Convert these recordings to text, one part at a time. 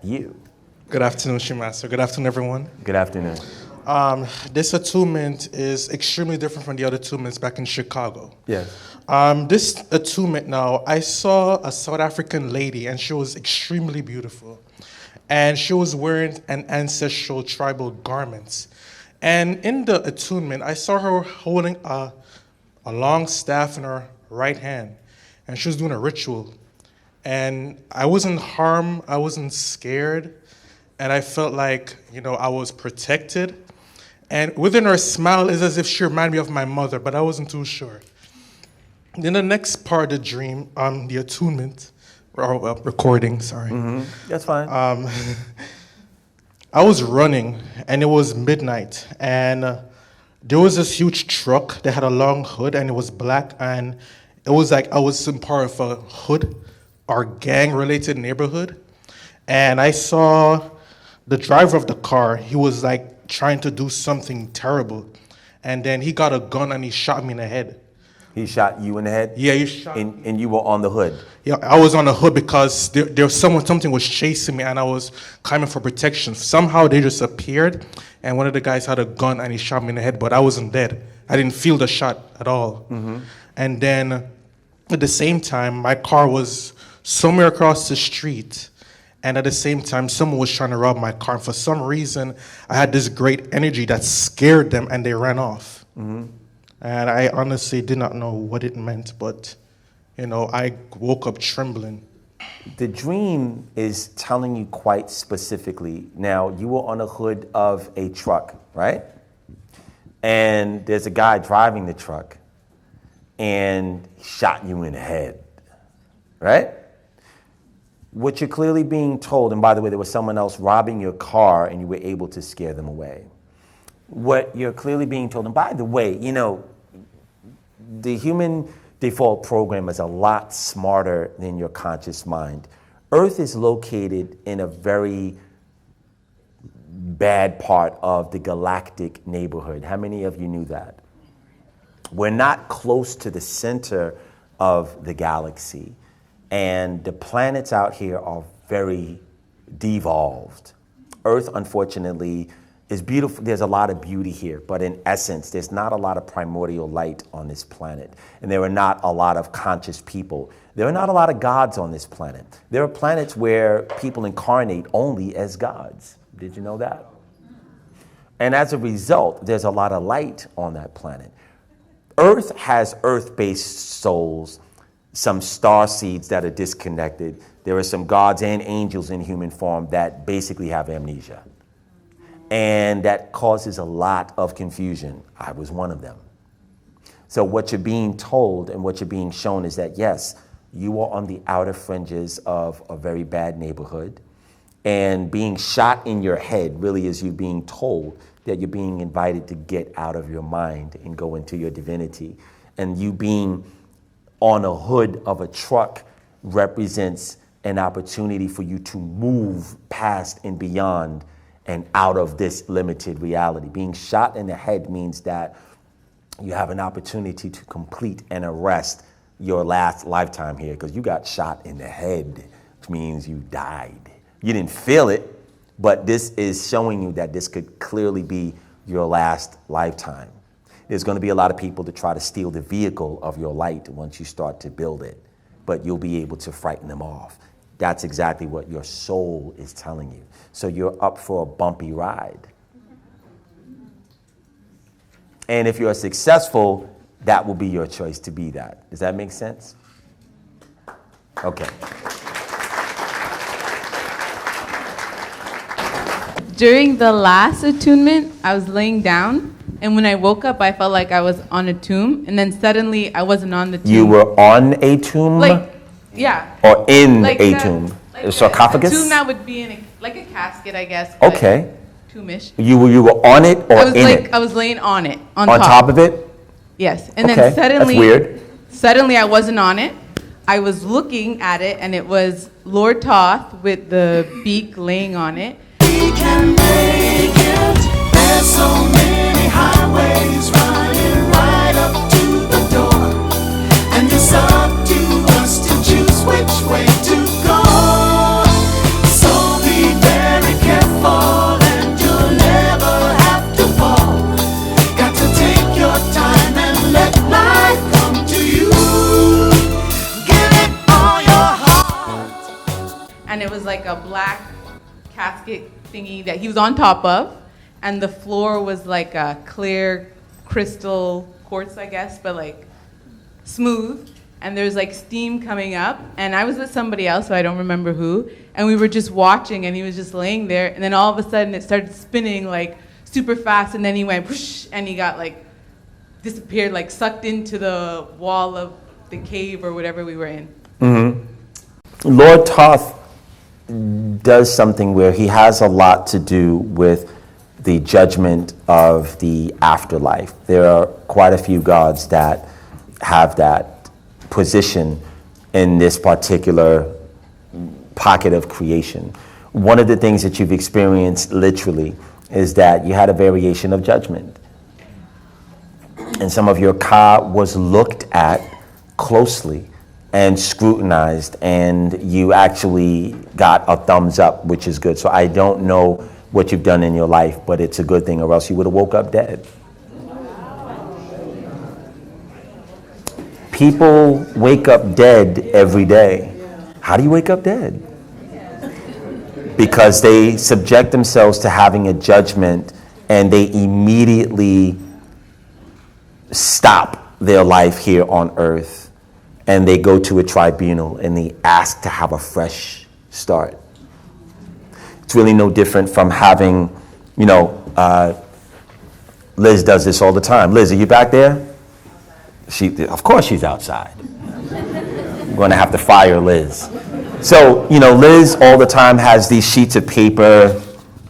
you. Good afternoon, Shimaster. Good afternoon, everyone. Good afternoon. This attunement is extremely different from the other attunements back in Chicago. Yes. This attunement now, I saw a South African lady, and she was extremely beautiful. And she was wearing an ancestral tribal garments. And in the attunement, I saw her holding a long staff in her right hand, and she was doing a ritual. And I wasn't harmed, I wasn't scared, and I felt like, I was protected. And within her smile, it's as if she reminded me of my mother, but I wasn't too sure. Then the next part of the dream, the attunement, or recording, sorry. Mm-hmm. That's fine. I was running, and it was midnight, and there was this huge truck that had a long hood, and it was black, and it was like I was in part of a hood or gang-related neighborhood, and I saw the driver of the car. He was like trying to do something terrible, and then he got a gun and he shot me in the head. He shot you in the head? Yeah, he shot me. And you were on the hood? Yeah, I was on the hood because there was something was chasing me, and I was climbing for protection. Somehow they just appeared, and one of the guys had a gun and he shot me in the head, but I wasn't dead. I didn't feel the shot at all. Mm-hmm. And then at the same time, my car was somewhere across the street, and at the same time, someone was trying to rob my car. And for some reason, I had this great energy that scared them, and they ran off. Mm-hmm. And I honestly did not know what it meant, but, I woke up trembling. The dream is telling you quite specifically. Now, you were on the hood of a truck, right? And there's a guy driving the truck, and he shot you in the head, right? What you're clearly being told, and by the way, there was someone else robbing your car, and you were able to scare them away. What you're clearly being told, and by the way, the human default program is a lot smarter than your conscious mind. Earth is located in a very bad part of the galactic neighborhood. How many of you knew that? We're not close to the center of the galaxy, and the planets out here are very devolved. Earth, unfortunately, is beautiful. There's a lot of beauty here, but in essence, there's not a lot of primordial light on this planet. And there are not a lot of conscious people. There are not a lot of gods on this planet. There are planets where people incarnate only as gods. Did you know that? And as a result, there's a lot of light on that planet. Earth has earth-based souls, some star seeds that are disconnected. There are some gods and angels in human form that basically have amnesia. And that causes a lot of confusion. I was one of them. So what you're being told and what you're being shown is that, yes, you are on the outer fringes of a very bad neighborhood, and being shot in your head really is you being told that you're being invited to get out of your mind and go into your divinity. And you being on a hood of a truck represents an opportunity for you to move past and beyond and out of this limited reality. Being shot in the head means that you have an opportunity to complete and arrest your last lifetime here, because you got shot in the head, which means you died. You didn't feel it, but this is showing you that this could clearly be your last lifetime. There's going to be a lot of people to try to steal the vehicle of your light once you start to build it, but you'll be able to frighten them off. That's exactly what your soul is telling you. So you're up for a bumpy ride. And if you're successful, that will be your choice to be that. Does that make sense? Okay. During the last attunement, I was laying down, and when I woke up, I felt like I was on a tomb, and then suddenly I wasn't on the tomb. You were on a tomb? Yeah. Or in a tomb? A sarcophagus? A tomb that would be in a casket, I guess. Okay. Tombish. You were on it or in it? I was laying on it. On top of it? Yes. And then suddenly, that's weird. Suddenly I wasn't on it. I was looking at it, and it was Lord Thoth with the beak laying on it. We can make it. There's so many highways running right up to the door, and it's up to us to choose which way to go. So be like a black casket thingy that he was on top of, and the floor was like a clear crystal quartz, I guess, but like smooth. And there's like steam coming up, and I was with somebody else, so I don't remember who, and we were just watching, and he was just laying there, and then all of a sudden it started spinning like super fast, and then he went whoosh, and he got like disappeared, like sucked into the wall of the cave or whatever we were in. Lord Thoth does something where he has a lot to do with the judgment of the afterlife. There are quite a few gods that have that position in this particular pocket of creation. One of the things that you've experienced literally is that you had a variation of judgment. And some of your ka was looked at closely and scrutinized, and you actually got a thumbs up, which is good. So I don't know what you've done in your life, but it's a good thing, or else you would have woke up dead. People wake up dead every day. How do you wake up dead? Because they subject themselves to having a judgment, and they immediately stop their life here on earth, and they go to a tribunal and they ask to have a fresh start. It's really no different from having, Liz does this all the time. Liz, are you back there? Of course she's outside. I'm going to have to fire Liz. So, Liz all the time has these sheets of paper,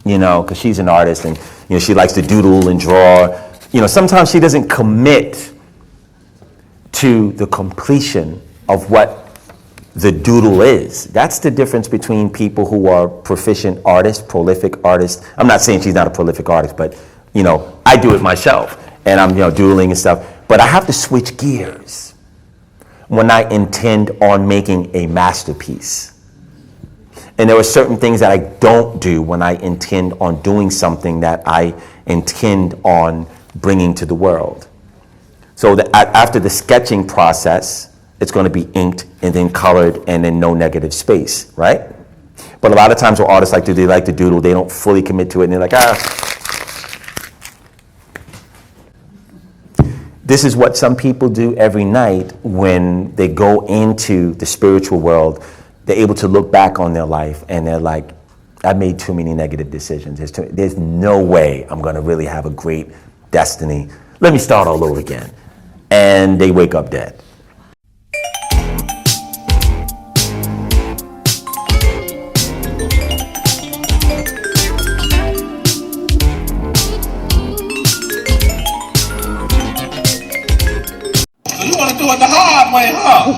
because she's an artist, and, she likes to doodle and draw. Sometimes she doesn't commit to the completion of what the doodle is. That's the difference between people who are proficient artists, prolific artists. I'm not saying she's not a prolific artist, but, I do it myself, and I'm, doodling and stuff. But I have to switch gears when I intend on making a masterpiece. And there are certain things that I don't do when I intend on doing something that I intend on bringing to the world. So that after the sketching process, it's going to be inked and then colored and then no negative space, right? But a lot of times what artists like to do, they like to doodle, they don't fully commit to it, and they're like, This is what some people do every night when they go into the spiritual world. They're able to look back on their life and they're like, I made too many negative decisions. There's no way I'm going to really have a great destiny. Let me start all over again. And they wake up dead. You want to do it the hard way, huh?